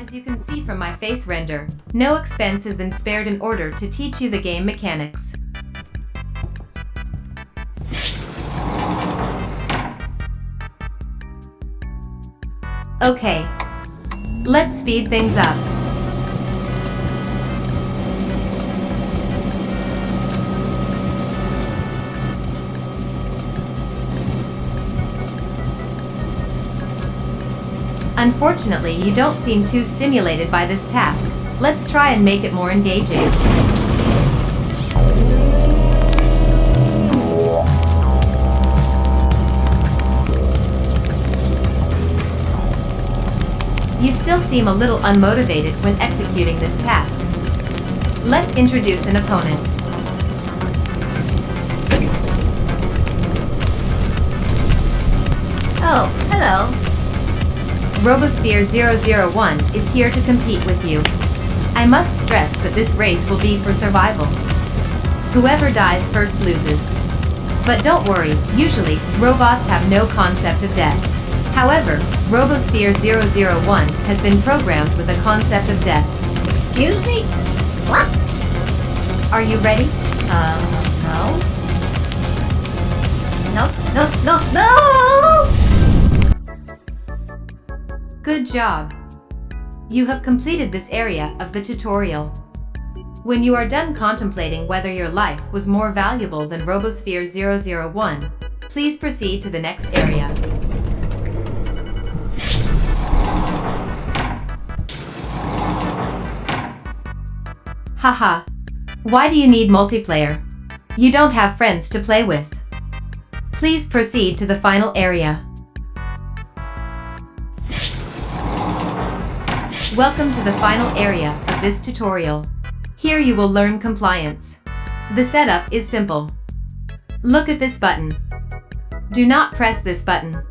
As you can see from my face render, no expense has been spared in order to teach you the game mechanics. Okay, let's speed things up. Unfortunately, you don't seem too stimulated by this task. Let's try and make it more engaging. You still seem a little unmotivated when executing this task. Let's introduce an opponent. Oh, hello. Robosphere 001 is here to compete with you. I must stress that this race will be for survival. Whoever dies first loses. But don't worry, usually, robots have no concept of death. However, Robosphere 001 has been programmed with a concept of death. Excuse me? What? Are you ready? No. No! Good job! You have completed this area of the tutorial. When you are done contemplating whether your life was more valuable than Robosphere 001, please proceed to the next area. Haha. Why do you need multiplayer? You don't have friends to play with. Please proceed to the final area. Welcome to the final area of this tutorial. Here you will learn compliance. The setup is simple. Look at this button. Do not press this button.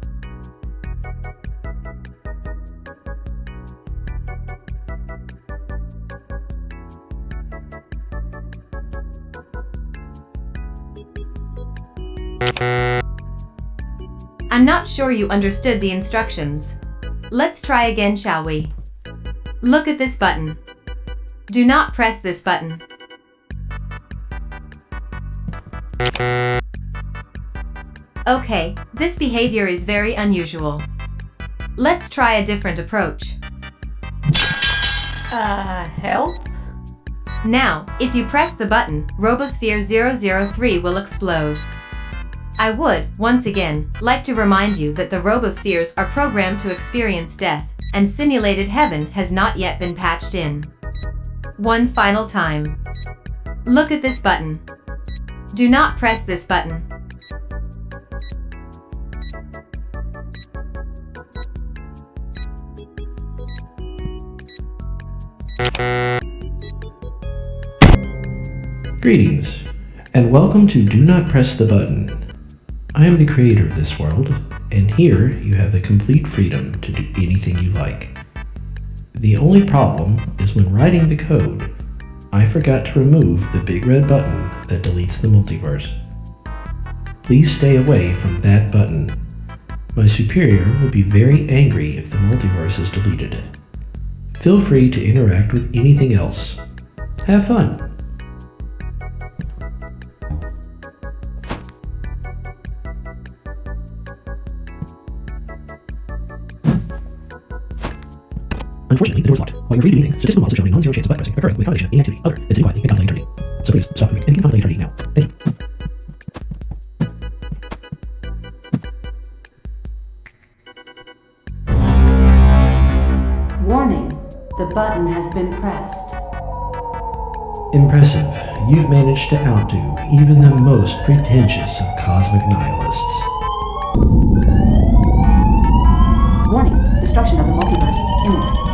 I'm not sure you understood the instructions. Let's try again, shall we? Look at this button. Do not press this button. Okay, this behavior is very unusual. Let's try a different approach. Help? Now, if you press the button, Robosphere 003 will explode. I would, once again, like to remind you that the Robospheres are programmed to experience death, and simulated heaven has not yet been patched in. One final time. Look at this button. Do not press this button. Greetings, and welcome to Do Not Press the Button. I am the creator of this world, and here you have the complete freedom to do anything you like. The only problem is when writing the code, I forgot to remove the big red button that deletes the multiverse. Please stay away from that button. My superior will be very angry if the multiverse is deleted. Feel free to interact with anything else. Have fun! Unfortunately, the door is locked. While you're free to do anything, statistical models are showing a non-zero chance of button pressing occurring with a combination of any activity other than sitting quietly and contemplating eternity. So please, stop moving and begin contemplating eternity now. Thank you. Warning, the button has been pressed. Impressive. You've managed to outdo even the most pretentious of cosmic nihilists. Warning, destruction of the multiverse imminent.